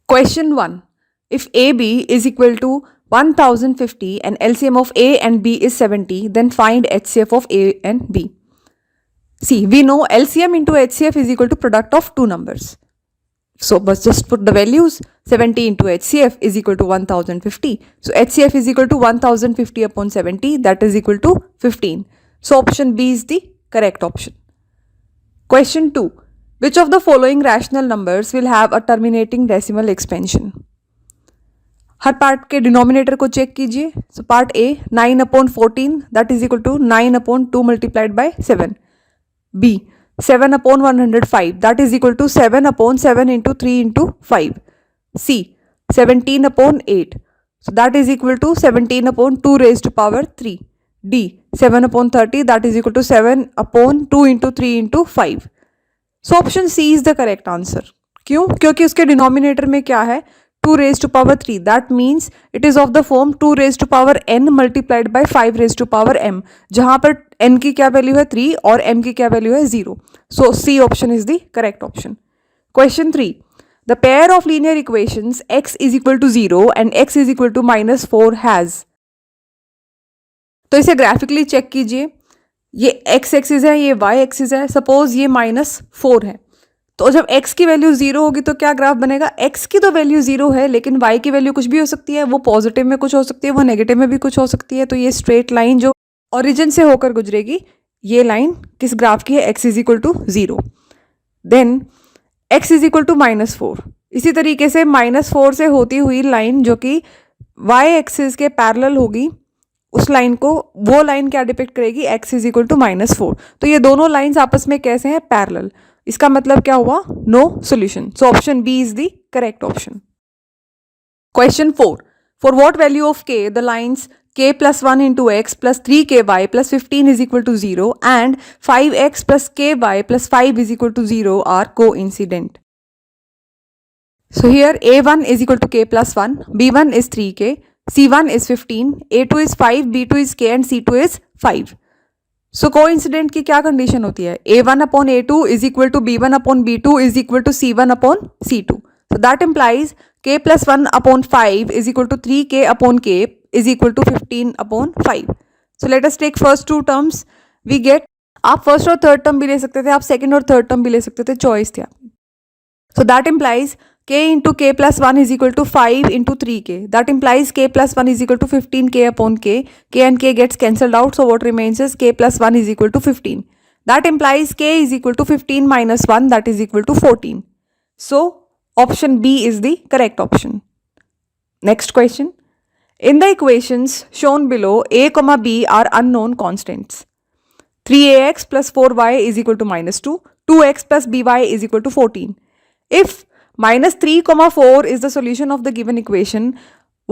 Question 1. If AB is equal to 1050 and LCM of A and B is 70, then find HCF of A and B. See, we know LCM into HCF is equal to product of two numbers. So, but just put the values. 70 into HCF is equal to 1050. So, HCF is equal to 1050 upon 70, that is equal to 15. So, option B is the correct option. Question 2. Which of the following rational numbers will have a terminating decimal expansion? हर part के denominator को check कीजिए. So part A 9 upon 14 that is equal to 9 upon 2 multiplied by 7. B 7 upon 105 that is equal to 7 upon 7 into 3 into 5. C 17 upon 8 so that is equal to 17 upon 2 raised to power 3. D 7 upon 30 that is equal to 7 upon 2 into 3 into 5. So option C is the correct answer. क्यों? क्योंकि उसके denominator में क्या है 2 raised to power 3. That means it is of the form 2 raised to power n multiplied by 5 raised to power m. जहाँ पर n की क्या वैल्यू है 3 और m की क्या वैल्यू है 0. So C option is the correct option. Question 3. The pair of linear equations x is equal to 0 and x is equal to minus 4 has. तो इसे ग्राफिकली चेक कीजिए. ये x एक्सिस है, ये y एक्सिस है. Suppose ये -4 है. तो जब x की वैल्यू 0 होगी तो क्या ग्राफ बनेगा? x की तो वैल्यू 0 है लेकिन y की वैल्यू कुछ भी हो सकती है. वो पॉजिटिव में कुछ हो सकती है, वो नेगेटिव में भी कुछ हो सकती है. तो ये स्ट्रेट लाइन जो ओरिजिन से होकर गुजरेगी, ये लाइन किस ग्राफ की है? x is equal to 0. Then x is equal to -4. इसी तरीके से -4 से होती हुई लाइन जो कि y एक्सिस के पैरेलल होगी, उस लाइन को वो लाइन क्या डिपिक्ट करेगी? x is equal to -4. तो ये दोनों लाइंस आपस में कैसे हैं? पैरेलल. इसका मतलब क्या हुआ? No solution. So option B is the correct option. Question 4. For what value of k the lines k plus 1 into x plus 3ky plus 15 is equal to 0 and 5x plus ky plus 5 is equal to 0 are coincident. So here a1 is equal to k plus 1, b1 is 3k, c1 is 15, a2 is 5, b2 is k and c2 is 5. So coincident की क्या condition होती है? a1 upon a2 is equal to b1 upon b2 is equal to c1 upon c2. So that implies k plus 1 upon 5 is equal to 3k upon k is equal to 15 upon 5. So let us take first two terms. We get, आप first और third term भी ले सकते थे, आप second और third term भी ले सकते थे, चॉइस थी आपकी. So that implies k into k plus 1 is equal to 5 into 3k. That implies k plus 1 is equal to 15k upon k. K and k gets cancelled out. So what remains is k plus 1 is equal to 15. That implies k is equal to 15 minus 1, that is equal to 14. So option B is the correct option. Next question. In the equations shown below, a comma b are unknown constants. 3ax plus 4y is equal to -2. 2x plus by is equal to 14. If -3, 4 is the solution of the given equation,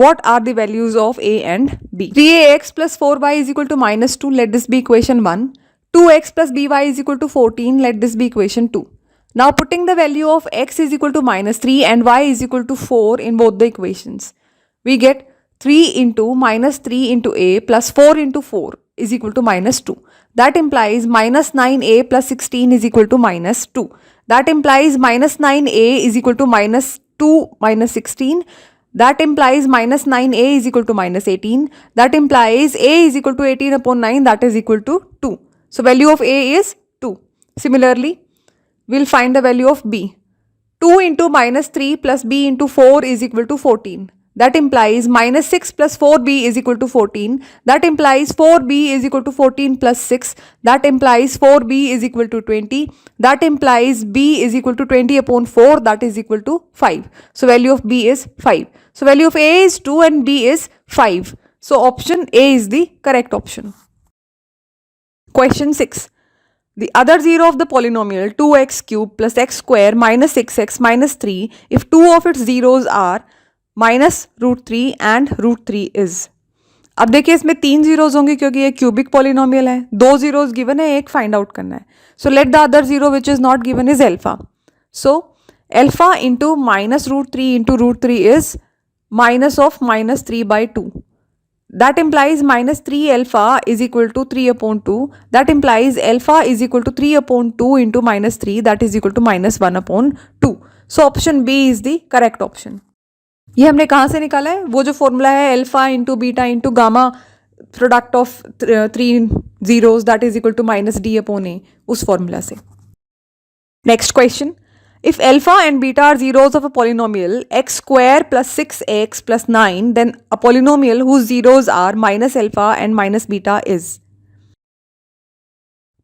what are the values of a and b? 3ax plus 4y is equal to -2, let this be equation 1. 2x plus by is equal to 14, let this be equation 2. Now putting the value of x is equal to -3 and y is equal to 4 in both the equations, we get 3 into -3 into a plus 4 into 4 is equal to -2. That implies -9a plus 16 is equal to -2. That implies -9a is equal to -2 minus 16. That implies -9a is equal to -18. That implies a is equal to 18 upon 9, that is equal to 2. So value of a is 2. Similarly, we'll find the value of b. 2 into -3 plus b into 4 is equal to 14. That implies -6 plus 4b is equal to 14. That implies 4b is equal to 14 plus 6. That implies 4b is equal to 20. That implies b is equal to 20 upon 4, that is equal to 5. So value of b is 5. So value of a is 2 and b is 5. So option A is the correct option. Question 6. The other zero of the polynomial 2x cube plus x square minus 6x minus 3 if two of its zeros are -√3 and √3 is. अब देखिए इसमें 3 zeros होंगे क्योंकि ये cubic polynomial है. 2 zeros given है, एक find out करना है. So let the other zero which is not given is alpha. So alpha into -√3 into √3 is minus of -3/2. That implies -3 alpha is equal to 3 upon 2. That implies alpha is equal to 3 upon 2 into -3, that is equal to -1 upon 2. So option B is the correct option. ये हमने कहाँ से निकाला है? वो जो formula है alpha into beta into gamma product of 3 zeros that is equal to minus d upon a, उस फॉर्मूला से। Next question, if alpha and beta are zeros of a polynomial x square plus 6x plus 9, then a polynomial whose zeros are minus alpha and minus beta is।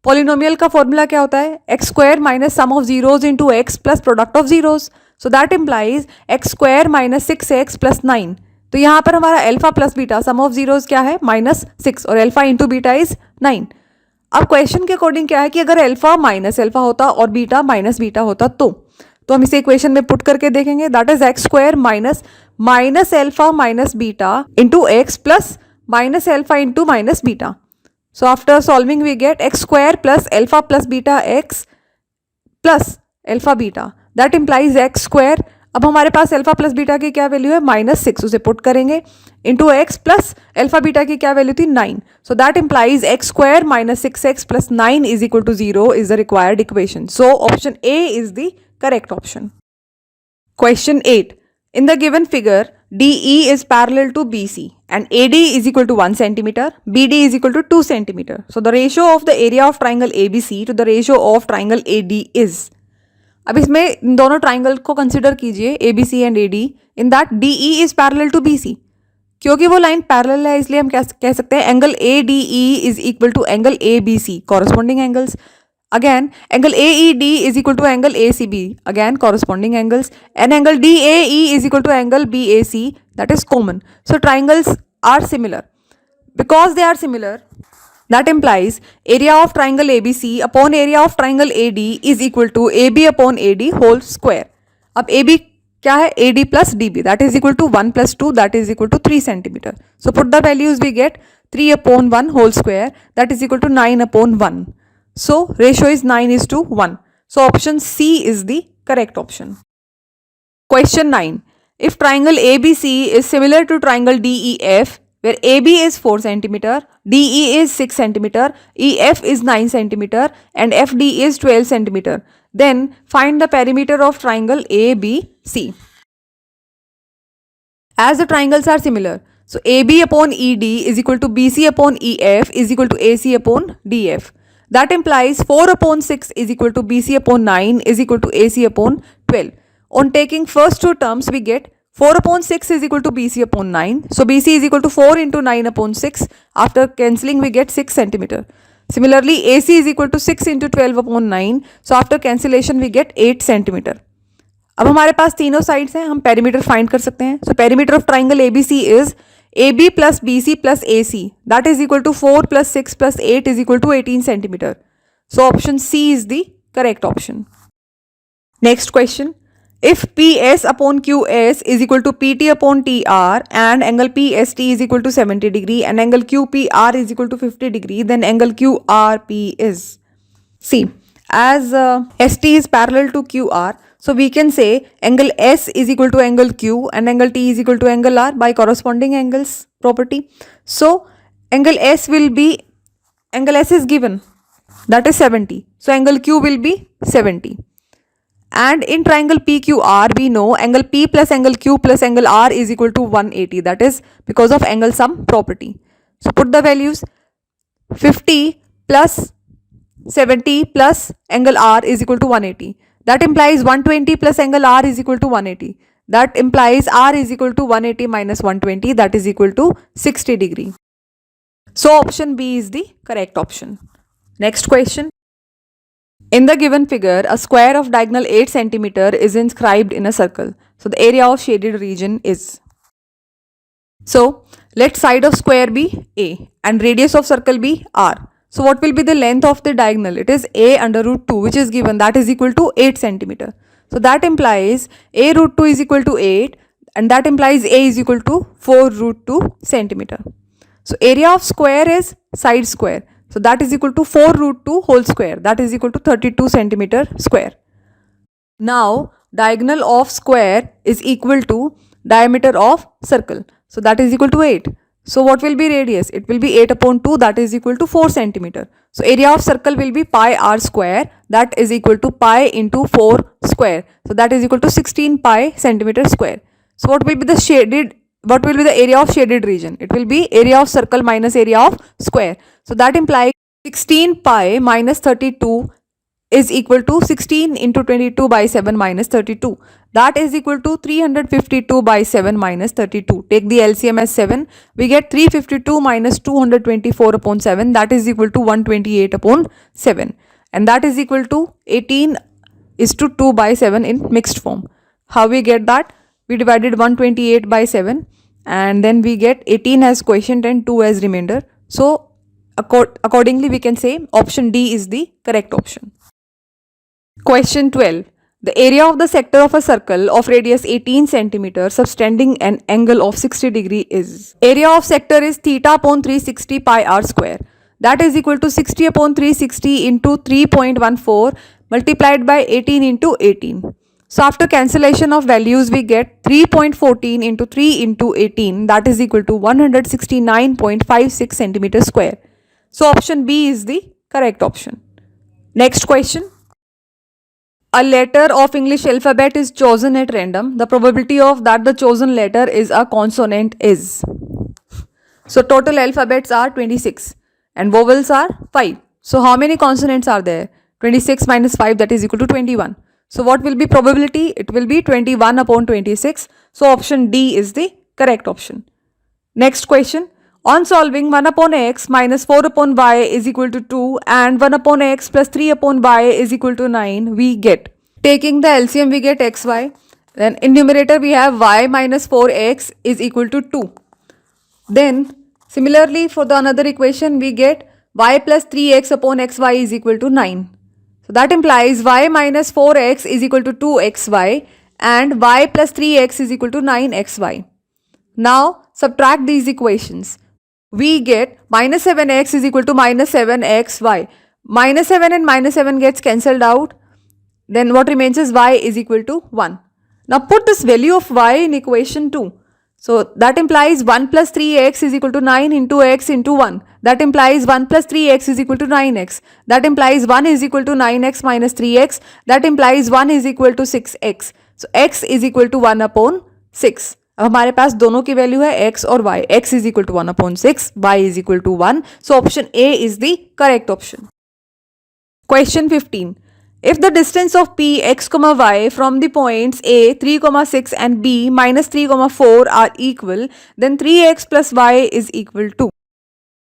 polynomial का formula क्या होता है? x square minus sum of zeros into x plus product of zeros, so that implies x square minus 6x plus 9। तो यहाँ पर हमारा alpha plus beta some of zeros क्या है? -6 और अल्फा इंटू बीटा इज 9। अब क्वेश्चन के according क्या है कि अगर अल्फा माइनस अल्फा होता और बीटा माइनस बीटा होता तो हम इसे इक्वेशन में पुट करके देखेंगे। That is x square minus alpha minus beta into x plus minus alpha into minus beta. So after solving we get x square plus alpha plus beta x plus alpha beta, that implies x square. अब हमारे पास alpha plus beta की क्या value है? -6, उसे put करेंगे into x plus alpha beta की क्या value थी? 9। So that implies x square minus 6x plus 9 is equal to 0 is the required equation. So option A is the correct option। Question 8. In the given figure, DE is parallel to BC and AD is equal to 1 centimeter, BD is equal to 2 centimeter. So the ratio of the area of triangle ABC to the ratio of triangle AD is। अब इसमें इन दोनों triangle को consider कीजिए ABC and AD। In that DE is parallel to BC। क्योंकि वो line parallel है इसलिए हम कह सकते हैं angle ADE is equal to angle ABC, corresponding angles। Again, angle AED is equal to angle ACB, again corresponding angles, and angle DAE is equal to angle BAC, that is common. So triangles are similar. Because they are similar, that implies area of triangle ABC upon area of triangle AD is equal to AB upon AD whole square। अब AB क्या है? AD plus DB, that is equal to 1 plus 2, that is equal to 3 centimeter। So put the values, we get 3 upon 1 whole square, that is equal to 9 upon 1। So ratio is 9:1. So option C is the correct option। Question 9. If triangle ABC is similar to triangle DEF, where AB is 4 centimeter, DE is 6 centimeter, EF is 9 centimeter, and FD is 12 centimeter, then find the perimeter of triangle ABC। As the triangles are similar, so AB upon ED is equal to BC upon EF is equal to AC upon DF। That implies 4 upon 6 is equal to BC upon 9 is equal to AC upon 12। On taking first two terms, we get 4 upon 6 is equal to BC upon 9. So BC is equal to 4 into 9 upon 6. After cancelling, we get 6 centimeter। Similarly, AC is equal to 6 into 12 upon 9. So after cancellation, we get 8 centimeter। अब हमारे पास तीनों sides हैं, हम perimeter find कर सकते हैं। So perimeter of triangle ABC is AB plus BC plus AC, that is equal to 4 plus 6 plus 8 is equal to 18 centimeter। So option C is the correct option। Next question, if PS upon QS is equal to PT upon TR and angle PST is equal to 70 degree and angle QPR is equal to 50 degree, then angle QRP is। See, as ST is parallel to QR, so we can say angle S is equal to angle Q and angle T is equal to angle R by corresponding angles property। So angle S is given, that is 70. So angle Q will be 70। And in triangle PQR, we know angle P plus angle Q plus angle R is equal to 180. That is because of angle sum property। So put the values, 50 plus 70 plus angle R is equal to 180। That implies 120 plus angle R is equal to 180. That implies R is equal to 180 minus 120, that is equal to 60 degree। So option B is the correct option। Next question. In the given figure, a square of diagonal 8 centimeter is inscribed in a circle. So the area of shaded region is। So let side of square be A and radius of circle be R। So what will be the length of the diagonal? It is A under root 2, which is given, that is equal to 8 centimeter। So that implies A root 2 is equal to 8 and that implies A is equal to 4 root 2 centimeter। So area of square is side square. So that is equal to 4 root 2 whole square, that is equal to 32 centimeter square। Now diagonal of square is equal to diameter of circle. So that is equal to 8. So what will be radius? It will be 8 upon 2, that is equal to 4 centimeter। So area of circle will be pi r square, that is equal to pi into 4 square. So that is equal to 16 pi centimeter square. So what will be the area of shaded region? It will be area of circle minus area of square. So that implies 16 pi minus 32 is equal to 16 into 22 by 7 minus 32. That is equal to 352 by 7 minus 32. Take the LCM as 7. We get 352 minus 224 upon 7. That is equal to 128 upon 7. And that is equal to 18 is to 2 by 7 in mixed form. How we get that? We divided 128 by 7 and then we get 18 as quotient and 2 as remainder. So accordingly we can say option D is the correct option. Question 12. The area of the sector of a circle of radius 18 cm subtending an angle of 60 degree is. Area of sector is theta upon 360 pi r square. That is equal to 60 upon 360 into 3.14 multiplied by 18 into 18. So after cancellation of values we get 3.14 into 3 into 18, that is equal to 169.56 centimeter square. So option B is the correct option. Next question. A letter of English alphabet is chosen at random. The probability of that the chosen letter is a consonant is. So total alphabets are 26 and vowels are 5. So how many consonants are there? 26 minus 5, that is equal to 21. So what will be probability? It will be 21 upon 26. So option D is the correct option. Next question. On solving 1 upon x minus 4 upon y is equal to 2 and 1 upon x plus 3 upon y is equal to 9, we get. Taking the LCM we get xy. Then in numerator we have y minus 4x is equal to 2. Then similarly for the another equation we get y plus 3x upon xy is equal to 9. So that implies y minus 4x is equal to 2xy and y plus 3x is equal to 9xy. Now subtract these equations. We get minus 7x is equal to minus 7xy. Minus 7 and minus 7 gets cancelled out. Then what remains is y is equal to 1. Now put this value of y in equation 2. So that implies 1 plus 3x is equal to 9 into x into 1. That implies 1 plus 3x is equal to 9x. That implies 1 is equal to 9x minus 3x. That implies 1 is equal to 6x. So x is equal to 1 upon 6. अब हमारे पास दोनों की value है x और y. x is equal to 1 upon 6, y is equal to 1. So option A is the correct option. Question 15. If the distance of P, x, y from the points A, 3, 6 and B, minus 3, 4 are equal, then 3x plus y is equal to.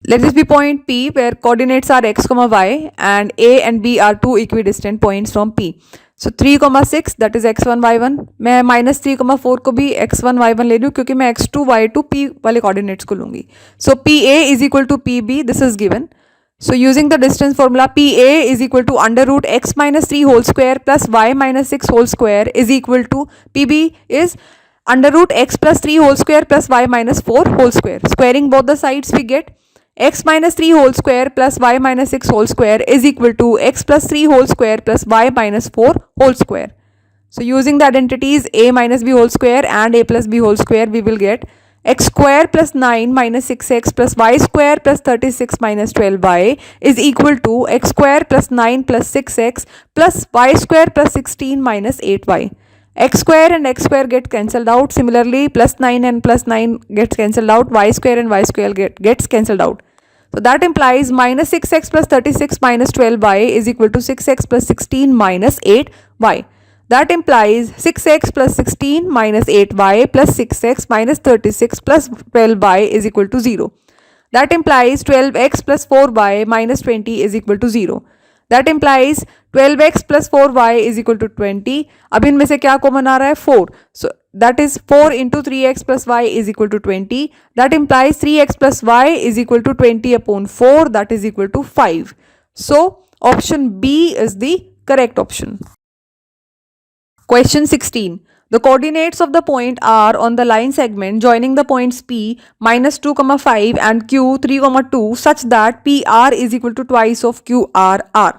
Let this be point P where coordinates are x, y and A and B are two equidistant points from P. So 3, 6 that is x1, y1. मैं minus 3, 4 को भी x1, y1 ले रही हूँ क्योंकि मैं x2, y2, P वाले coordinates को लूँगी. So PA is equal to PB. This is given. So using the distance formula, PA is equal to under root x minus 3 whole square plus y minus 6 whole square is equal to PB is under root x plus 3 whole square plus y minus 4 whole square. Squaring both the sides we get x minus 3 whole square plus y minus 6 whole square is equal to x plus 3 whole square plus y minus 4 whole square. So using the identities a minus b whole square and a plus b whole square, we will get x square plus 9 minus 6x plus y square plus 36 minus 12y is equal to x square plus 9 plus 6x plus y square plus 16 minus 8y. X square and x square get cancelled out. Similarly, plus 9 and plus 9 gets cancelled out. Y square and y square gets cancelled out. So that implies minus 6x plus 36 minus 12y is equal to 6x plus 16 minus 8y. That implies 6x plus 16 minus 8y plus 6x minus 36 plus 12y is equal to 0. That implies 12x plus 4y minus 20 is equal to 0. That implies 12x plus 4y is equal to 20. अब इनमें से क्या common आ रहा है? 4. So that is 4 into 3x plus y is equal to 20. That implies 3x plus y is equal to 20 upon 4. That is equal to 5. So option B is the correct option. Question 16. The coordinates of the point R on the line segment joining the points P minus 2, 5 and Q 3, 2 such that PR is equal to twice of QRR.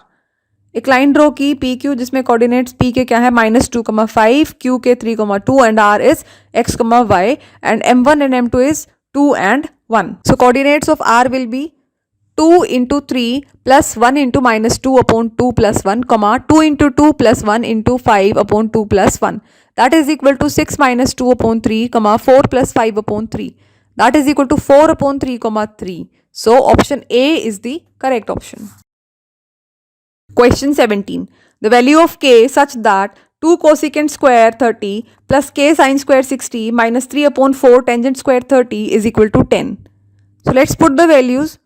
एक line draw की PQ जिसमें coordinates P के क्या है minus 2, 5, Q के 3, 2 and R is x, y and M1 and M2 is 2 and 1. So coordinates of R will be 2 into 3 plus 1 into minus 2 upon 2 plus 1, comma 2 into 2 plus 1 into 5 upon 2 plus 1. That is equal to 6 minus 2 upon 3, comma 4 plus 5 upon 3. That is equal to 4 upon 3, comma 3. So option A is the correct option. Question 17. The value of k such that 2 cosecant square 30 plus k sine square 60 minus 3 upon 4 tangent square 30 is equal to 10. So let's put the values.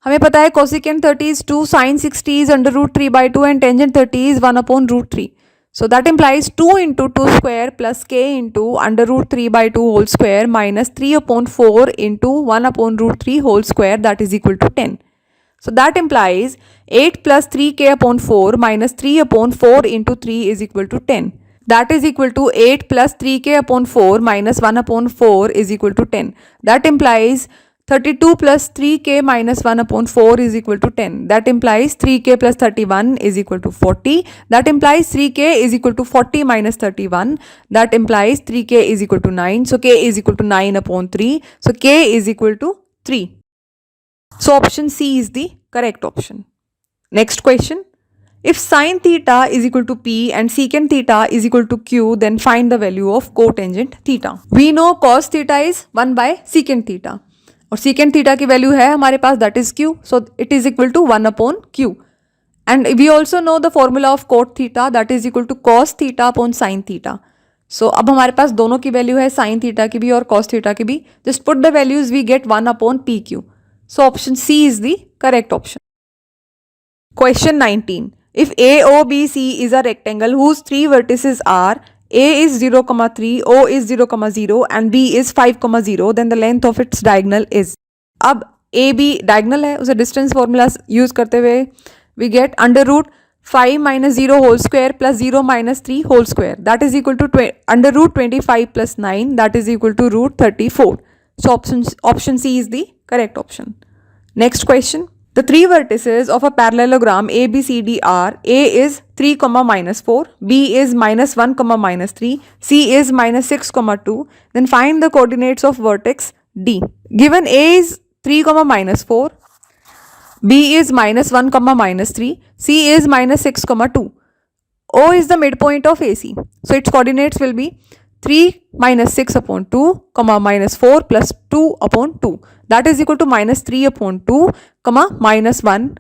हमें पता है cosecant 30 is 2, sin 60 is under root 3 by 2 and tangent 30 is 1 upon root 3. So that implies 2 into 2 square plus k into under root 3 by 2 whole square minus 3 upon 4 into 1 upon root 3 whole square, that is equal to 10. So that implies 8 plus 3k upon 4 minus 3 upon 4 into 3 is equal to 10. That is equal to 8 plus 3k upon 4 minus 1 upon 4 is equal to 10. That implies 32 plus 3k minus 1 upon 4 is equal to 10. That implies 3k plus 31 is equal to 40. That implies 3k is equal to 40 minus 31. That implies 3k is equal to 9. So k is equal to 9 upon 3. So k is equal to 3. So option C is the correct option. Next question. If sine theta is equal to P and secant theta is equal to Q, then find the value of cotangent theta. We know cos theta is 1 by secant theta. और secant theta की value है हमारे पास, that is Q. So it is equal to 1 upon Q. And we also know the formula of cot theta, that is equal to cos theta upon sin theta. So अब हमारे पास दोनों की value है, sin theta की भी और cos theta की भी. Just put the values, we get 1 upon PQ. So option C is the correct option. Question 19. If AOBC is a rectangle whose three vertices are A is 0, 3, O is 0, 0 and B is 5, 0, then the length of its diagonal is. अब AB diagonal है, उसे distance formula use करते हुए we get under root 5 minus 0 whole square plus 0 minus 3 whole square, that is equal to under root 25 plus 9, that is equal to root 34. So option C is the correct option. Next question. The three vertices of a parallelogram ABCD are: A is 3, minus 4, B is minus 1, minus 3, C is minus 6, 2. Then find the coordinates of vertex D. Given A is 3, minus 4, B is minus 1, minus 3, C is minus 6, 2. O is the midpoint of AC. So its coordinates will be 3 minus 6 upon 2, minus 4 plus 2 upon 2. That is equal to minus 3 upon 2, minus 1.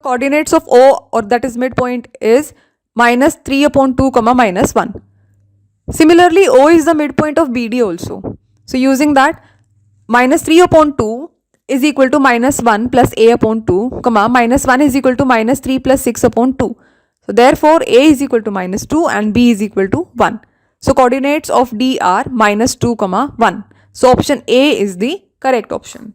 Coordinates of O, or that is midpoint, is minus 3 upon 2, minus 1. Similarly, O is the midpoint of BD also. So using that, minus 3 upon 2 is equal to minus 1 plus A upon 2, minus 1 is equal to minus 3 plus 6 upon 2. So therefore, A is equal to minus 2 and B is equal to 1. So coordinates of D are minus 2, 1. So option A is the correct option.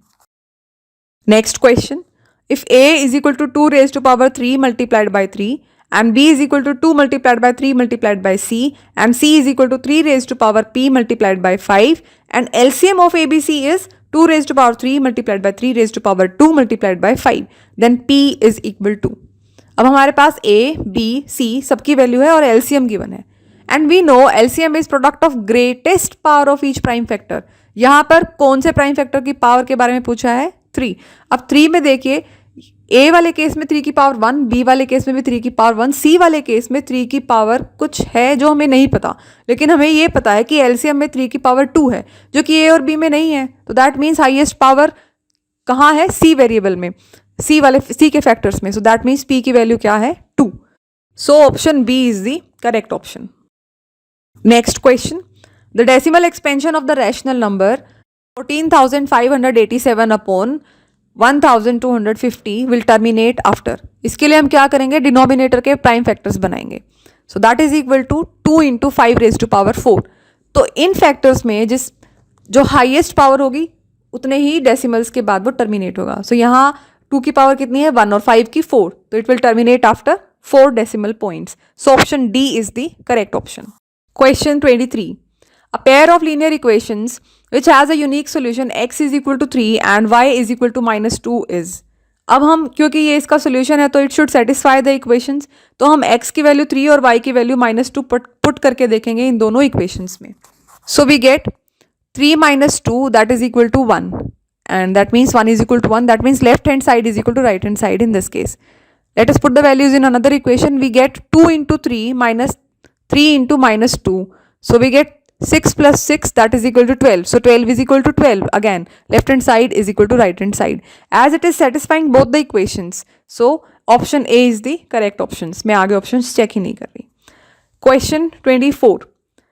Next question. If A is equal to 2 raised to power 3 multiplied by 3 and B is equal to 2 multiplied by 3 multiplied by C and C is equal to 3 raised to power P multiplied by 5 and LCM of ABC is 2 raised to power 3 multiplied by 3 raised to power 2 multiplied by 5, then P is equal to. अब हमारे पास A, B, C सबकी value है और LCM given है. And we know LCM is product of greatest power of each prime factor. यहाँ पर कौन से प्राइम फैक्टर की पावर के बारे में पूछा है? 3. अब 3 में देखिए, A वाले केस में 3 की पावर 1, B वाले केस में भी 3 की पावर 1, C वाले केस में 3 की पावर कुछ है जो हमें नहीं पता, लेकिन हमें ये पता है कि LCM में 3 की पावर 2 है जो कि A और B में नहीं है. तो दैट मीन्स हाईएस्ट पावर कहाँ है? C वेरिएबल में, C के फैक्टर्स में. सो दैट मीन्स P की वैल्यू क्या है? 2. So option B is the correct option. Next question. The decimal expansion of the rational number 14,587 upon 1,250 will terminate after. इसके लिए हम क्या करेंगे? डिनोमिनेटर के प्राइम फैक्टर्स बनाएंगे. So that is equal to 2 into 5 raise to power 4. तो इन factors में जो हाईएस्ट पावर होगी उतने ही डेसिमल्स के बाद वो टर्मिनेट होगा. सो यहाँ 2 की पावर कितनी है? 1 और 5 की 4. तो it will terminate after 4 decimal points. So option D is the correct option. Question 23. A pair of linear equations which has a unique solution x is equal to 3 and y is equal to minus 2 is. अब हम क्योंकि ये इसका solution है तो it should satisfy the equations, तो हम x की वैल्यू 3 और y की वैल्यू minus 2 पुट करके देखेंगे इन दोनों इक्वेशंस में. So we get 3 minus 2 that is equal to 1 and that means 1 is equal to 1. That means left hand side is equal to right hand side in this case. Let us put the values in another equation. We get 2 into 3 minus 3 into minus 2. So we get 6 plus 6, that is equal to 12. So 12 is equal to 12. Again, left hand side is equal to right hand side. As it is satisfying both the equations, so option A is the correct options. मैं आगे options check ही नहीं कर रही. Question 24.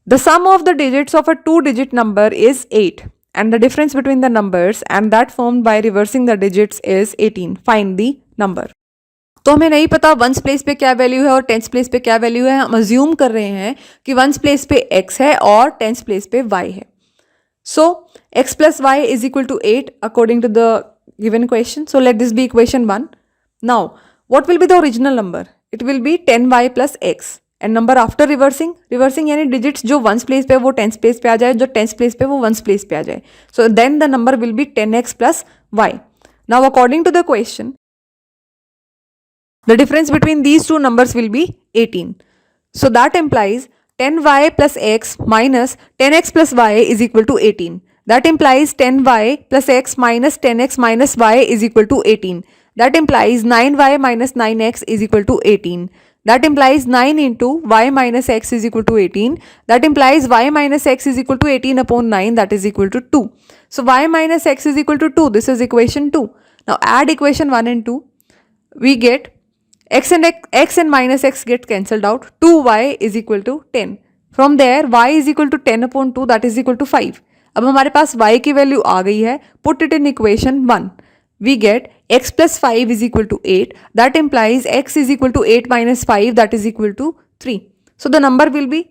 The sum of the digits of a 2-digit number is 8 and the difference between the numbers and that formed by reversing the digits is 18. Find the number. तो हमें नहीं पता once place पे क्या value है और tens place पे क्या वैल्यू है. हम अज्यूम कर रहे हैं कि वंस प्लेस पे x है और टेंस प्लेस पे y है. So x plus y is equal to 8 according to the given question. So let this be equation 1. Now what will be the original number? It will be 10y plus x and number after reversing यानी digits जो ones place पे वो tens place पे आ जाए, जो tens place पे वो वंस प्लेस पे आ जाए. So then the number will be 10x plus y. Now according to the question, the difference between these two numbers will be 18. So that implies 10y plus x minus 10x plus y is equal to 18. That implies 10y plus x minus 10x minus y is equal to 18. That implies 9y minus 9x is equal to 18. That implies 9 into y minus x is equal to 18. That implies y minus x is equal to 18 upon 9, that is equal to 2. So y minus x is equal to 2. This is equation 2. Now add equation 1 and 2. We get x and minus x get cancelled out. 2y is equal to 10. From there y is equal to 10 upon 2, that is equal to 5. अब हमारे पास y की value आ गई है. Put it in equation 1. We get x plus 5 is equal to 8. That implies x is equal to 8 minus 5, that is equal to 3. So the number will be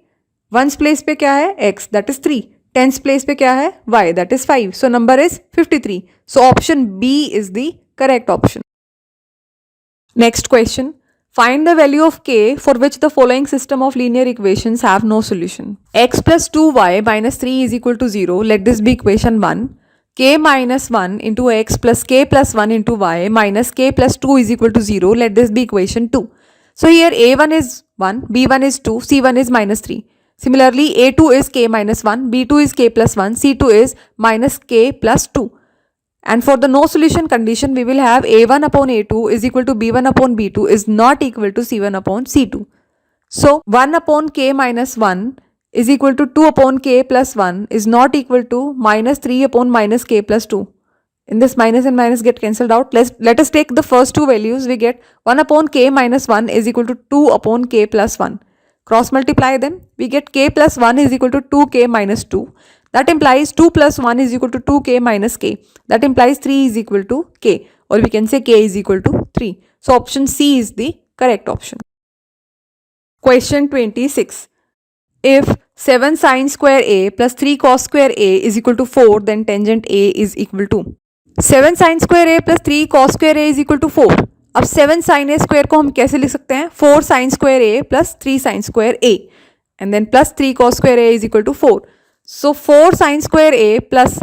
ones place पे क्या है x, that is 3. Tens place पे क्या है y, that is 5. So number is 53. So option B is the correct option. Next question. Find the value of k for which the following system of linear equations have no solution. X plus 2y minus 3 is equal to 0. Let this be equation 1. K minus 1 into x plus k plus 1 into y minus k plus 2 is equal to 0. Let this be equation 2. So here a1 is 1, b1 is 2, c1 is minus 3. Similarly, a2 is k minus 1, b2 is k plus 1, c2 is minus k plus 2. And for the no solution condition, we will have a1 upon a2 is equal to b1 upon b2 is not equal to c1 upon c2. So 1 upon k minus 1 is equal to 2 upon k plus 1 is not equal to minus 3 upon minus k plus 2. In this minus and minus get cancelled out. Let us take the first two values. We get 1 upon k minus 1 is equal to 2 upon k plus 1. Cross multiply them. We get k plus 1 is equal to 2k minus 2. That implies 2 plus 1 is equal to 2k minus k. That implies 3 is equal to k, or we can say k is equal to 3. So option C is the correct option. Question 26. If 7 sine square a plus 3 cos square a is equal to 4, then tangent a is equal to 7 sine square a plus 3 cos square a is equal to 4. अब 7 sin a square को हम कैसे लिख सकते हैं? 4 sin square a plus 3 sin square a and then plus 3 cos square a is equal to 4. So 4 sin square a plus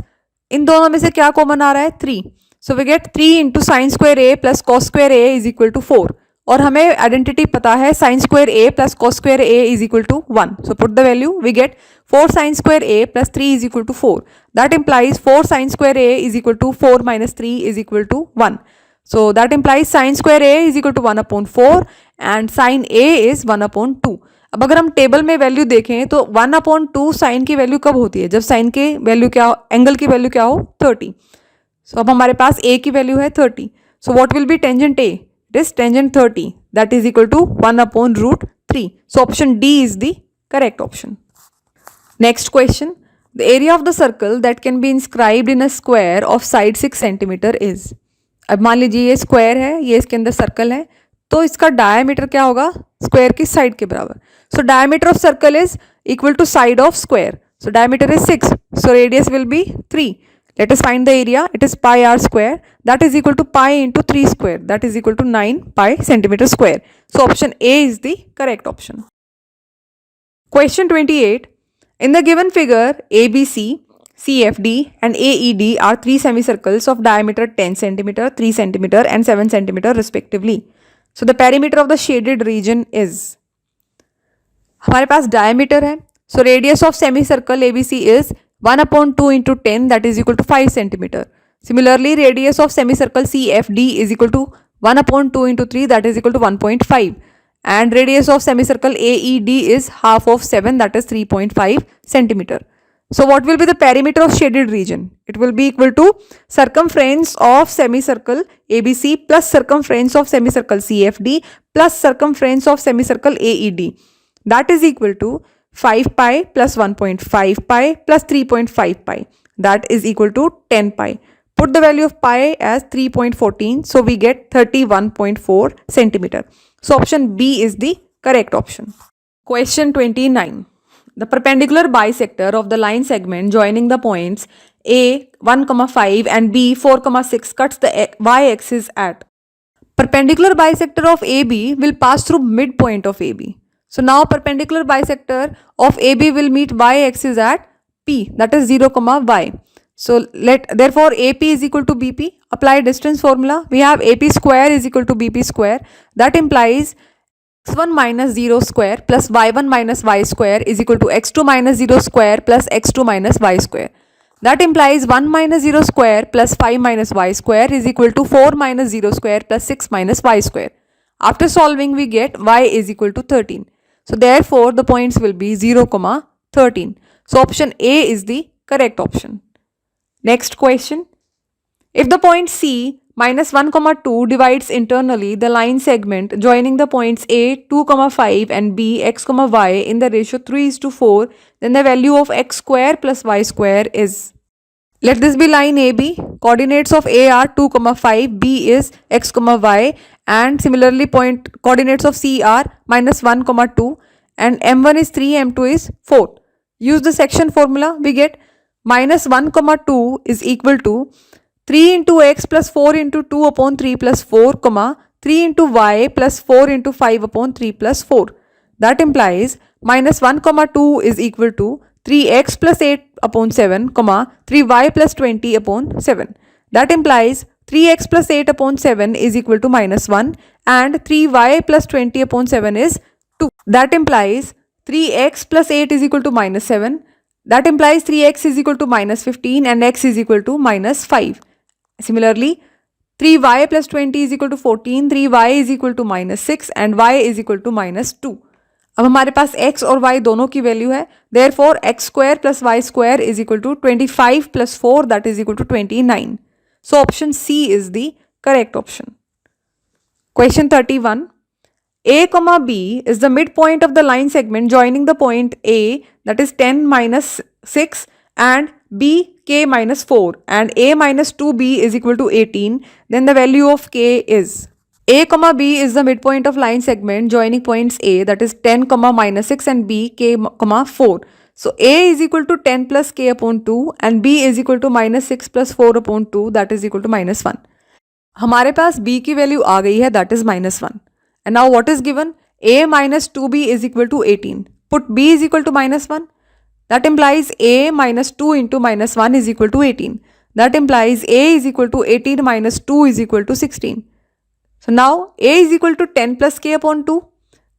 इन दोनों में से क्या कॉमन आ रहा है? 3. So we get 3 into sin square a plus cos square a is equal to 4. और हमें identity पता है sin square a plus cos square a is equal to 1. So put the value. We get 4 sin square a plus 3 is equal to 4. That implies 4 sin square a is equal to 4 minus 3 is equal to 1. So that implies sin square a is equal to 1 upon 4 and sin a is 1 upon 2. अब अगर हम table में value देखें तो 1 upon 2 sign की value कब होती है? जब साइन के वैल्यू क्या हो, एंगल की वैल्यू क्या हो? 30. सो अब हमारे पास a की वैल्यू है 30. So what will be tangent a? It is tangent 30, that is equal to 1 upon root 3. So option D is the correct option. Next question. The area of the circle that can be inscribed in a square of side 6 centimetre is. अब मान लीजिए ये square है, ये इसके अंदर circle है, तो इसका डायमीटर क्या होगा? स्क्वायर की साइड के बराबर. So diameter of circle is equal to side of square. So diameter is 6. So radius will be 3. Let us find the area. It is pi r square. That is equal to pi into 3 square. That is equal to 9 pi centimeter square. So option A is the correct option. Question 28. In the given figure, ABC, CFD and AED are 3 semicircles of diameter 10 centimeter, 3 centimeter and 7 centimeter respectively. So the perimeter of the shaded region is. हमारे पास diameter है. So radius of semi circle ABC is 1 upon 2 into 10 that is equal to 5 centimetre. Similarly, radius of semicircle CFD is equal to 1 upon 2 into 3, that is equal to 1.5. And radius of semicircle AED is half of 7, that is 3.5 centimeter. So what will be the perimeter of shaded region? It will be equal to circumference of semicircle ABC plus circumference of semicircle CFD plus circumference of semicircle AED. That is equal to 5 pi plus 1.5 pi plus 3.5 pi. That is equal to 10 pi. Put the value of pi as 3.14. So we get 31.4 centimeter. So option B is the correct option. Question 29. The perpendicular bisector of the line segment joining the points A 1,5 and B 4,6 cuts the y-axis at. Perpendicular bisector of AB will pass through midpoint of AB. So now perpendicular bisector of AB will meet y-axis at P, that is 0, y. So therefore AP is equal to BP. Apply distance formula. We have AP square is equal to BP square. That implies x1 minus 0 square plus y1 minus y square is equal to x2 minus 0 square plus x2 minus y square. That implies 1 minus 0 square plus 5 minus y square is equal to 4 minus 0 square plus 6 minus y square. After solving, we get y is equal to 13. So therefore, the points will be 0, 13. So option A is the correct option. Next question. If the point C minus 1, 2 divides internally the line segment joining the points A 2,5 and B x, y in the ratio 3:4, then the value of x square plus y square is. Let this be line AB. Coordinates of A are 2,5, B is x, y, and similarly coordinates of C are minus 1, 2, and M1 is 3, M2 is 4. Use the section formula. We get minus 1, 2 is equal to 3 into x plus 4 into 2 upon 3 plus 4, 3 into y plus 4 into 5 upon 3 plus 4. That implies minus 1, 2 is equal to 3x plus 8 upon 7, 3y plus 20 upon 7. That implies 3x plus 8 upon 7 is equal to minus 1 and 3y plus 20 upon 7 is 2. That implies 3x plus 8 is equal to minus 7. That implies 3x is equal to minus 15 and x is equal to minus 5. Similarly, 3y plus 20 is equal to 14, 3y is equal to minus 6 and y is equal to minus 2. अब हमारे पास x और y दोनों की value है. Therefore, x square plus y square is equal to 25 plus 4, that is equal to 29. So option C is the correct option. Question 31. A, B is the midpoint of the line segment joining the point A, that is 10 minus 6, and B k minus 4, and A minus 2b is equal to 18. Then the value of k is. A, B is the midpoint of line segment joining points A, that is 10, minus 6, and B k, 4. So A is equal to 10 plus k upon 2 and B is equal to minus 6 plus 4 upon 2, that is equal to minus 1. हमारे पास B की value आ गई है, that is minus 1. And now what is given? A minus 2b is equal to 18. Put B is equal to minus 1. That implies A minus 2 into minus 1 is equal to 18. That implies A is equal to 18 minus 2 is equal to 16. So now A is equal to 10 plus k upon 2.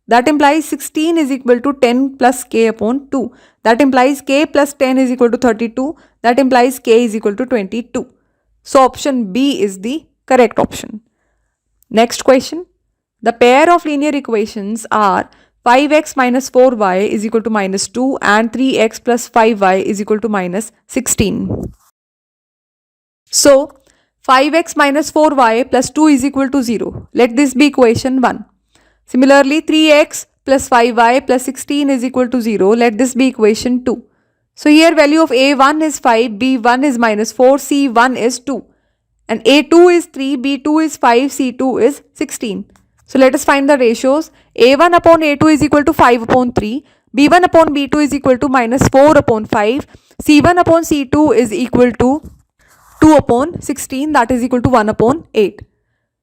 That implies 16 is equal to 10 plus k upon 2. That implies k plus 10 is equal to 32. That implies k is equal to 22. So option B is the correct option. Next question. The pair of linear equations are 5x minus 4y is equal to minus 2 and 3x plus 5y is equal to minus 16. So 5x minus 4y plus 2 is equal to 0. Let this be equation 1. Similarly, 3x plus 5y plus 16 is equal to 0. Let this be equation 2. So here value of a1 is 5, b1 is minus 4, c1 is 2. And a2 is 3, b2 is 5, c2 is 16. So let us find the ratios. A1 upon A2 is equal to 5 upon 3. B1 upon B2 is equal to minus 4 upon 5. C1 upon C2 is equal to 2 upon 16, that is equal to 1 upon 8.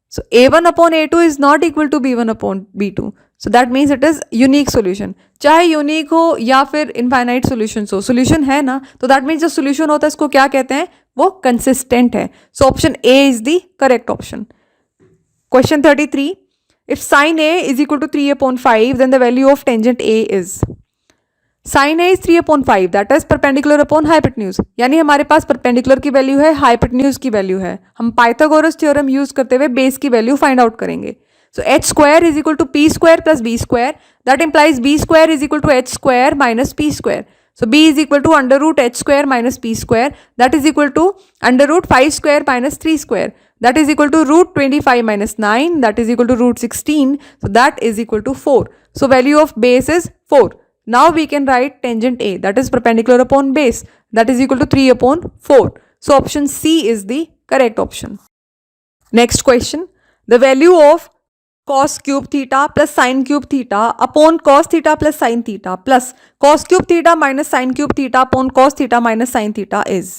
So A1 upon A2 is not equal to B1 upon B2. So that means it is unique solution. चाहे unique हो या फिर infinite solutions हो, solution है ना, तो that means जो solution होता है इसको क्या कहते हैं, वो consistent है. So option A is the correct option. Question 33. If sine A is equal to 3 upon 5, then the value of tangent A is. Sine A is 3/5 that is perpendicular upon hypotenuse, यानी हमारे पास perpendicular की value है, hypotenuse की value है। हम Pythagoras theorem use करते हुए बेस की वैल्यू फाइंड आउट करेंगे। So H square is equal to P square plus B square, that implies B square is equal to H square minus P square. So b is equal to under root h square minus p square, that is equal to under root 5 square minus 3 square, that is equal to root 25 minus 9, that is equal to root 16. So that is equal to 4. So value of base is 4. Now we can write tangent A, that is perpendicular upon base, that is equal to 3 upon 4. So option C is the correct option. Next question. The value of cos cube theta plus sin cube theta upon cos theta plus sin theta plus cos cube theta minus sin cube theta upon cos theta minus sin theta is.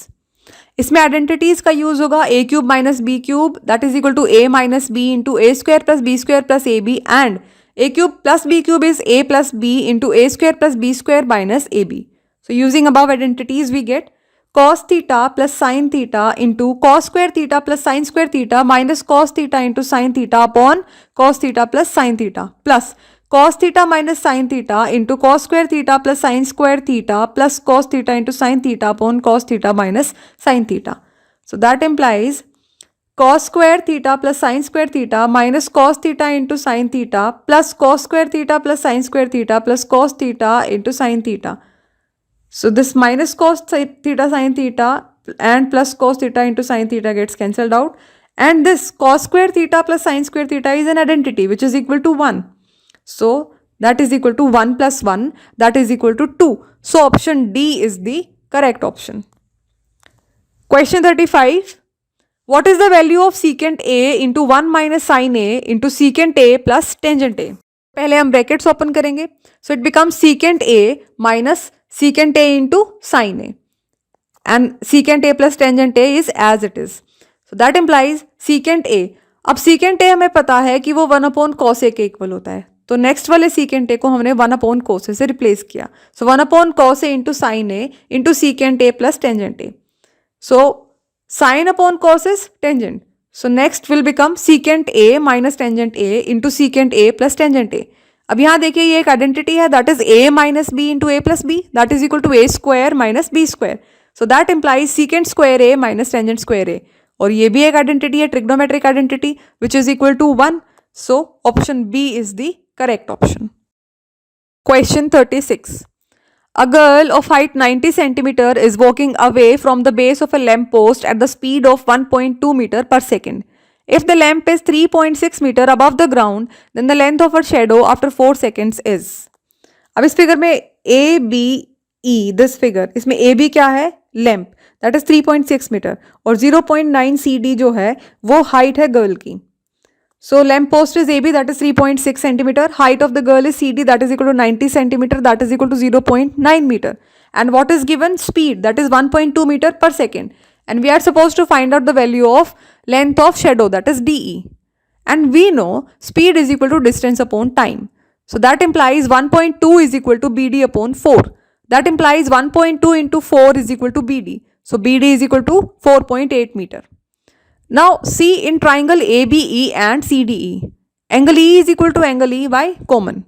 इसमें identities का use होगा a cube minus B cube that is equal to a minus B into A square plus B square plus A B, and a cube plus b cube is a plus b into A square plus B square minus A B. So using above identities we get cos theta plus sin theta into cos square theta plus sin square theta minus cos theta into sin theta upon cos theta plus sin theta plus cos theta minus sin theta into cos square theta plus sin square theta plus cos theta into sin theta upon cos theta minus sin theta. So that implies cos square theta plus sin square theta minus cos theta into sin theta plus cos square theta plus sin square theta plus cos theta into sin theta. So this minus cos theta sin theta and plus cos theta into sin theta gets cancelled out, and this cos square theta plus sin square theta is an identity which is equal to 1. So that is equal to 1 plus 1, that is equal to 2. So option D is the correct option. Question 35. What is the value of secant A into 1 minus sin A into secant A plus tangent A? पहले हम brackets open करेंगे. So it becomes secant A minus secant A into sin A, and secant A plus tangent A is as it is. So that implies secant A. अब secant A हमें पता है कि वो 1 upon cos A के equal होता है, तो नेक्स्ट वाले secant A को हमने 1 upon cos A से रिप्लेस किया. So 1 upon cos A into sin A into secant A plus tangent A. So sin upon cos is tangent. So next will become secant A minus tangent A into secant A plus tangent A. अब यहाँ देखिए ये एक identity है, that is a minus B into A plus B, that is equal to A square minus B square. So that implies secant square A minus tangent square A, और ये भी एक आइडेंटिटी है, trigonometric identity which is equal to 1. So option B is the correct option. Question 36. A girl of height 90 centimeter is walking away from the base of a lamp post at the speed of 1.2 meter per second. If the lamp is 3.6 meter above the ground, then the length of her shadow after 4 seconds is. अब इस figure में A, B, E, this figure, इसमें A, B क्या है? Lamp, that is 3.6 meter, और 0.9 CD जो है वो height है girl की. So lamp post is AB, that is 3.6 centimeter. Height of the girl is CD, that is equal to 90 centimeter, that is equal to 0.9 meter. And what is given? Speed, that is 1.2 meter per second. And we are supposed to find out the value of length of shadow, that is DE. And we know speed is equal to distance upon time. So that implies 1.2 is equal to BD upon 4. That implies 1.2 into 4 is equal to BD. So BD is equal to 4.8 meter. Now see in triangle ABE and CDE. Angle E is equal to angle E by common.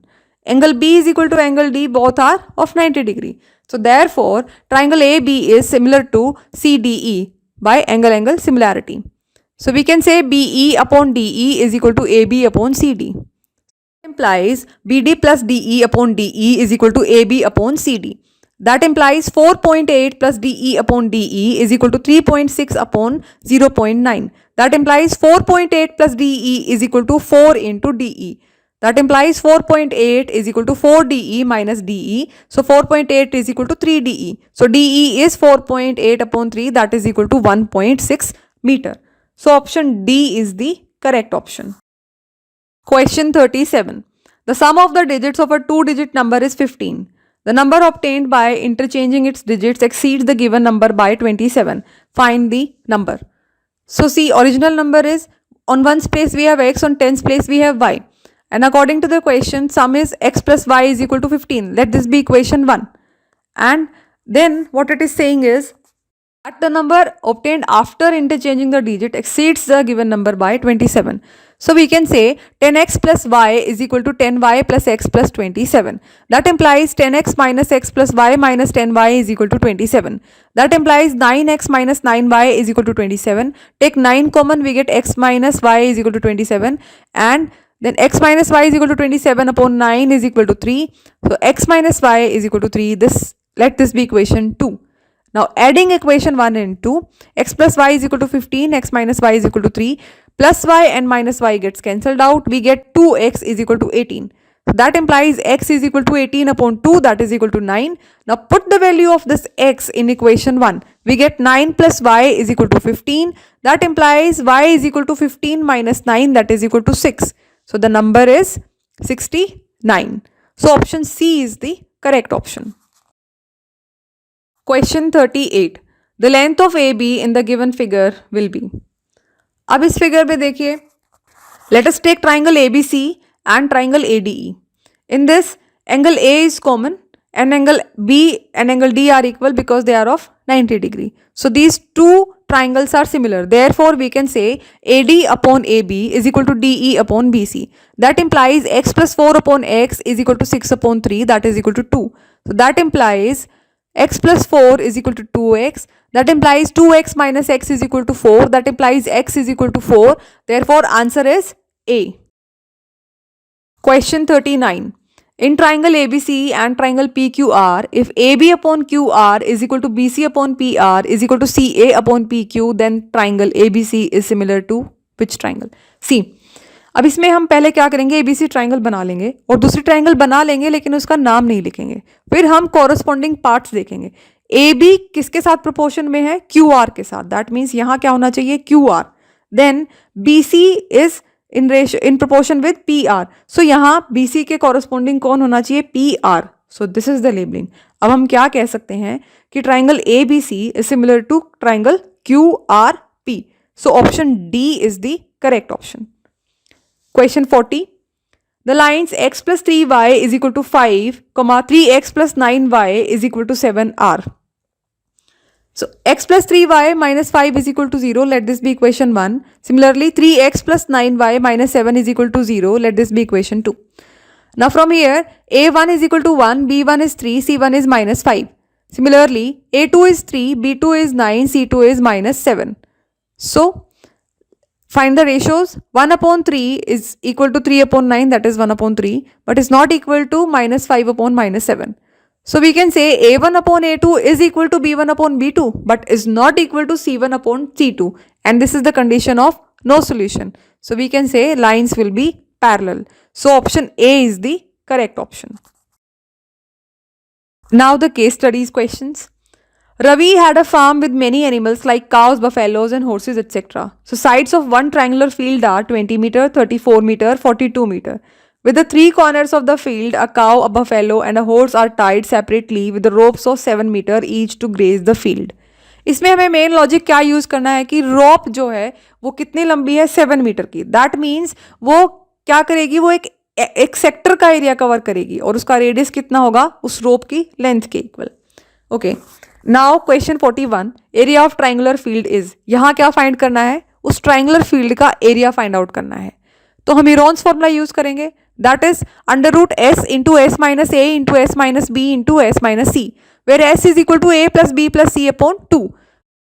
Angle B is equal to angle D, both are of 90 degree. So therefore triangle AB is similar to CDE by angle similarity. So we can say BE upon DE is equal to AB upon CD. Implies BD plus DE upon DE is equal to AB upon CD. That implies 4.8 plus DE upon DE is equal to 3.6 upon 0.9. That implies 4.8 plus DE is equal to 4 into DE. That implies 4.8 is equal to 4 DE minus DE. So 4.8 is equal to 3 DE. So DE is 4.8 upon 3, that is equal to 1.6 meter. So option D is the correct option. Question 37. The sum of the digits of a 2-digit number is 15. The number obtained by interchanging its digits exceeds the given number by 27. Find the number. So see, original number is on ones place we have x, on tens place we have y. And according to the question, sum is x plus y is equal to 15. Let this be equation 1. And then what it is saying is At the number obtained after interchanging the digit exceeds the given number by 27. So we can say 10x plus y is equal to 10y plus x plus 27. That implies 10x minus x plus y minus 10y is equal to 27. That implies 9x minus 9y is equal to 27. Take 9 common, we get x minus y is equal to 27, and then x minus y is equal to 27 upon 9 is equal to 3. So x minus y is equal to 3. Let this be equation 2. Now adding equation 1 and 2, x plus y is equal to 15, x minus y is equal to 3, plus y and minus y gets cancelled out. We get 2x is equal to 18. So that implies x is equal to 18 upon 2, that is equal to 9. Now put the value of this x in equation 1. We get 9 plus y is equal to 15. That implies y is equal to 15 minus 9, that is equal to 6. So the number is 69. So option C is the correct option. Question 38. The length of AB in the given figure will be. अब इस figure पे देखिए, let us take triangle ABC and triangle ADE. In this, angle A is common and angle B and angle D are equal because they are of 90 degree. So these two triangles are similar. Therefore, we can say AD upon AB is equal to DE upon BC. That implies x plus 4 upon x is equal to 6 upon 3, that is equal to 2. So that implies x plus 4 is equal to 2x. That implies 2x minus x is equal to 4. That implies x is equal to 4. Therefore, answer is A. Question 39. In triangle ABC and triangle PQR, if AB upon QR is equal to BC upon PR is equal to CA upon PQ, then triangle ABC is similar to which triangle? C. अब इसमें हम पहले क्या करेंगे, ABC triangle बना लेंगे और दूसरी ट्राइंगल बना लेंगे लेकिन उसका नाम नहीं लिखेंगे. फिर हम कॉरस्पॉन्डिंग पार्ट्स देखेंगे. ए बी किसके साथ प्रोपोर्शन में है, क्यू आर के साथ. दैट मीन्स यहाँ क्या होना चाहिए, Q R. Then B C is in proportion with P R. So यहाँ बी सी के कॉरस्पॉन्डिंग कौन होना चाहिए, P R. So this is the labelling. अब हम क्या कह सकते हैं कि triangle A B C is similar to triangle Q R P. So option D is the correct option. Question 40. The lines x plus 3y is equal to 5, 3x plus 9y is equal to 7 are. So x plus 3y minus 5 is equal to 0. Let this be equation 1. Similarly, 3x plus 9y minus 7 is equal to 0. Let this be equation 2. Now from here, a1 is equal to 1, b1 is 3, c1 is minus 5. Similarly, a2 is 3, b2 is 9, c2 is minus 7. So find the ratios. 1 upon 3 is equal to 3 upon 9, that is 1 upon 3, but is not equal to minus 5 upon minus 7. So we can say a1 upon a2 is equal to b1 upon b2, but is not equal to c1 upon c2. And this is the condition of no solution. So we can say lines will be parallel. So option A is the correct option. Now the case studies questions. Ravi had a farm with many animals like cows, buffaloes and horses, etc. So sides of one triangular field are 20 meter, 34 meter, 42 meter. With the three corners of the field, a cow, a buffalo and a horse are tied separately with the ropes of 7 meter each to graze the field. इसमें हमें main logic क्या use करना है कि रोप जो है वो कितनी लंबी है, 7 मीटर की. दैट मीन्स वो क्या करेगी, वो एक सेक्टर का एरिया कवर करेगी और उसका रेडियस कितना होगा, उस रोप की लेंथ के equal. Okay. Now question 41. Area of triangular field is. यहाँ क्या फाइंड करना है, उस ट्राइंगुलर फील्ड का एरिया फाइंड आउट करना है. तो हम हीरोन्स फॉर्मूला यूज करेंगे. That is under root S into S minus A into S minus B into S minus C, where S is equal to A plus B plus C upon 2.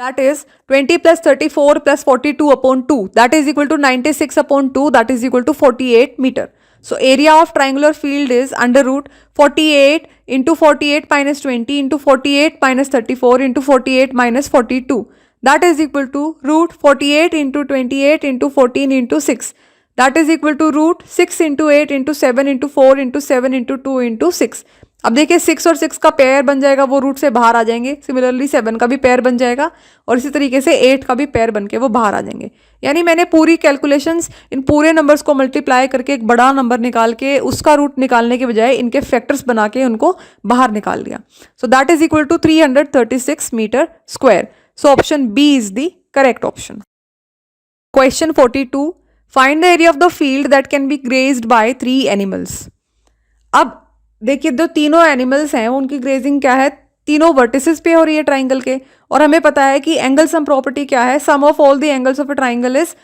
That is 20 plus 34 plus 42 upon 2. That is equal to 96 upon 2. That is equal to 48 meter. So area of triangular field is under root 48 into 48 minus 20 into 48 minus 34 into 48 minus 42. That is equal to root 48 into 28 into 14 into 6. That is equal to root 6 into 8 into 7 into 4 into 7 into 2 into 6. अब देखिए 6 और 6 का pair बन जाएगा, वो root से बाहर आ जाएंगे. सिमिलरली 7 का भी पेयर बन जाएगा और इसी तरीके से 8 का भी पेयर बन के वो बाहर आ जाएंगे. यानी मैंने पूरी कैलकुलेशंस इन पूरे नंबर्स को मल्टीप्लाई करके एक बड़ा नंबर निकाल के उसका रूट निकालने के बजाय इनके फैक्टर्स बना के उनको बाहर निकाल दिया. So that is equal to 336 metre square. So option B is the correct option. Question 42. Find the area of the field that can be grazed by 3 animals. अब देखिए जो तीनों एनिमल्स हैं उनकी ग्रेजिंग क्या है, तीनों वर्टिसेस पे हो रही है ट्राइंगल के, और हमें पता है कि एंगल सम प्रॉपर्टी क्या है, sum of all the angles of a triangle is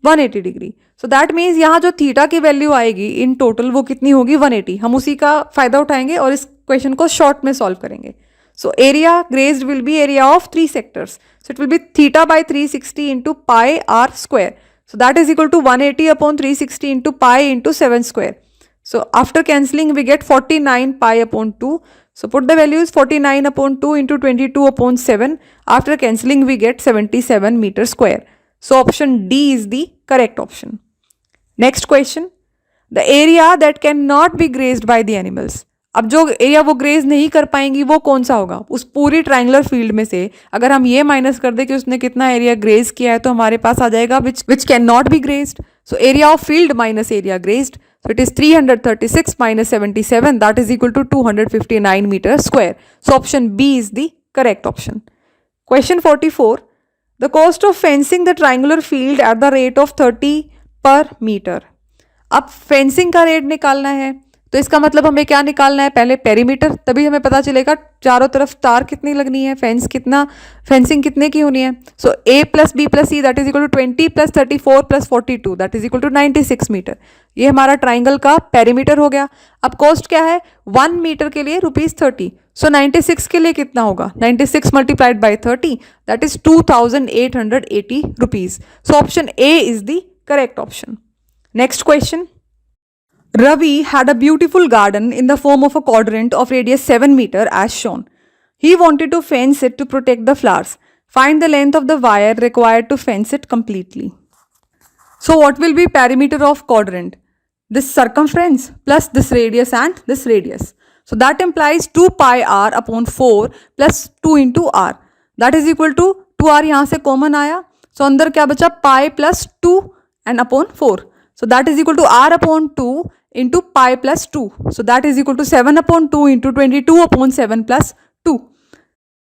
180 degree. So that means यहाँ जो थीटा की वैल्यू आएगी इन टोटल वो कितनी होगी, 180। हम उसी का फायदा उठाएंगे और इस क्वेश्चन को शॉर्ट में सॉल्व करेंगे। So area grazed will be area of 3 sectors, so it will be theta by 360 into pi R square, so that is equal to 180 upon 360 into pi into 7 square. So after cancelling we get 49 pi upon 2. So put the values 49 upon 2 into 22 upon 7. After cancelling we get 77 meter square. So option D is the correct option. Next question. The area that cannot be grazed by the animals. अब जो area वो graze नहीं कर पाएंगी वो कौन सा होगा, उस पूरी ट्राइंगुलर फील्ड में से अगर हम ये माइनस कर दे कि उसने कितना एरिया ग्रेज किया है तो हमारे पास आ जाएगा which can not be grazed. So area of field minus area grazed, so it is 336 minus 77, that is equal to 259 meter square. So option B is the correct option. Question 44. The cost of fencing the triangular field at the rate of 30 per meter. अब fencing का rate निकालना है तो इसका मतलब हमें क्या निकालना है, पहले पेरीमीटर, तभी हमें पता चलेगा चारों तरफ तार कितनी लगनी है, फेंसिंग कितने की होनी है. So A plus B plus C that is equal to 20 plus 34 plus 42 that is equal to 96 metre. ये हमारा ट्राइंगल का पेरीमीटर हो गया. अब कॉस्ट क्या है, 1 मीटर के लिए ₹30. सो 96 के लिए कितना होगा, 96 multiplied by 30 that is ₹2880. So option A is the correct option. Next question. Ravi had a beautiful garden in the form of a quadrant of radius 7 meter as shown. He wanted to fence it to protect the flowers. Find the length of the wire required to fence it completely. So what will be perimeter of quadrant? This circumference plus this radius and this radius. So that implies 2 pi r upon 4 plus 2 into r. That is equal to 2r यहाँ से common आया. So अंदर क्या बचा, pi plus 2 and upon 4. So that is equal to r upon 2 into pi plus 2. So that is equal to 7 upon 2 into 22 upon 7 plus 2.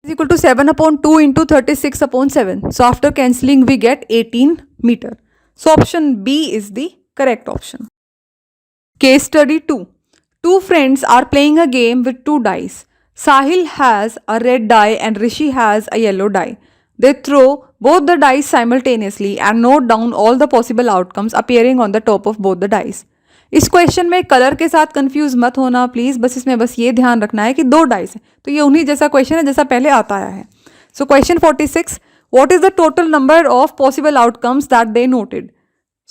Is equal to 7 upon 2 into 36 upon 7. So after cancelling we get 18 meter. So option B is the correct option. Case study 2. Two friends are playing a game with 2 dice. Sahil has a red die and Rishi has a yellow die. They throw both the dice simultaneously and note down all the possible outcomes appearing on the top of both the dice. इस question में colour के साथ confuse मत होना please, बस इसमें बस ये ध्यान रखना है कि 2 डाइस है तो ये उन्हीं जैसा क्वेश्चन है जैसा पहले आता आया है. So question 46. What is the total number of possible outcomes that they noted?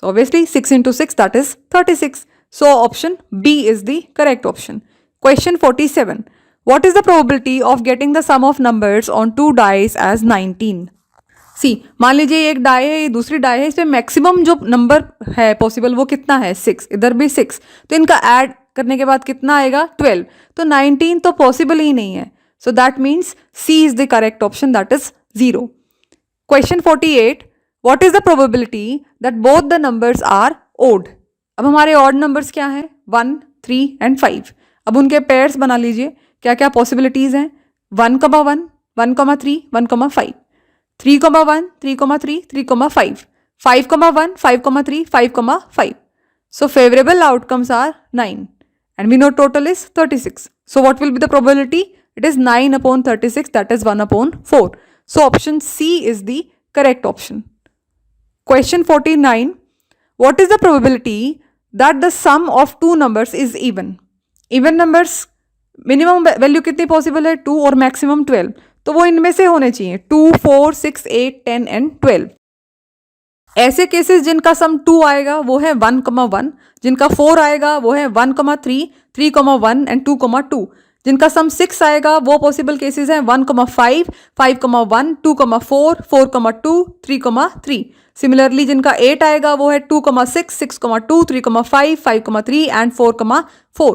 So obviously 6 into 6 that is 36. So option B is the correct option. Question 47. What is the probability of getting the sum of numbers on 2 dice as 19? सी, मान लीजिए एक die है, ये दूसरी die है, इस पे maximum जो नंबर है पॉसिबल वो कितना है, 6, इधर भी 6, तो इनका ऐड करने के बाद कितना आएगा, 12. तो 19 तो पॉसिबल ही नहीं है. So that means C is the correct option, that is 0. Question 48. What is the probability that both the numbers are odd? अब हमारे ऑड नंबर्स क्या हैं, 1, 3 एंड 5. अब उनके पेयर्स बना लीजिए. क्या क्या पॉसिबिलिटीज हैं, 1,1, 1,3, 1,5, 3,1, 3,3, 3,5, 5,1, 5,3, 5,5. So favorable outcomes are 9 and we know total is 36. So what will be the probability? It is 9 upon 36, that is 1 upon 4. So option C is the correct option. Question 49. What is the probability that the sum of 2 numbers is even? Even numbers minimum value कितनी possible है, 2 और maximum 12. तो वो इनमें से होने चाहिए 2, 4, 6, 8, 10 and 12. ऐसे केसेस जिनका सम 2 आएगा वो है 1,1, जिनका 4 आएगा वो है 1,3, 3,1 एंड 2,2. जिनका सम 6 आएगा वो पॉसिबल केसेस हैं 1,5, 5,1, 2,4, 4,2, 3,3. सिमिलरली जिनका 8 आएगा वो है 2,6, 6,2, 3,5, 5,3 एंड 4,4.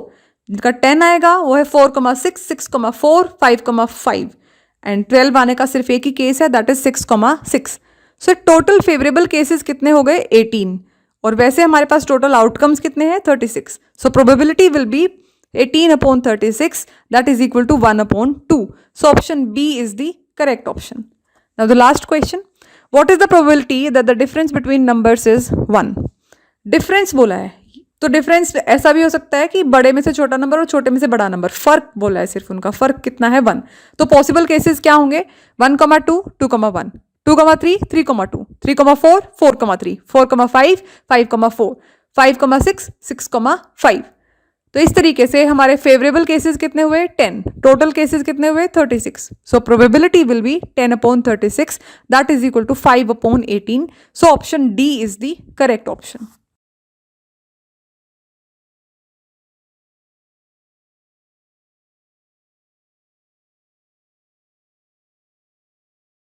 जिनका 10 आएगा वो है 4,6, 6,4, 5,5 एंड 12 आने का सिर्फ एक ही केस है, that is 6,6. So total favourable cases कितने हो गए, 18. और वैसे हमारे पास टोटल आउटकम्स कितने हैं, 36. So probability will B 18 upon 36, that is equal to 1 upon 2. So option B is the correct option. Now the last question. What is the probability that the difference between numbers is 1? Difference बोला है, तो difference ऐसा भी हो सकता है कि बड़े में से छोटा नंबर और छोटे में से बड़ा नंबर, फर्क बोला है सिर्फ, उनका फर्क कितना है 1। तो पॉसिबल केसेस क्या होंगे 1,2 2,1 2,3 3,2 3,4 4,3 4,5 5,4 5,6 6,5। तो इस तरीके से हमारे फेवरेबल केसेस कितने हुए 10, टोटल केसेस कितने हुए 36। So probability will be 10/36 that is equal to 5/18। So option D is the correct option.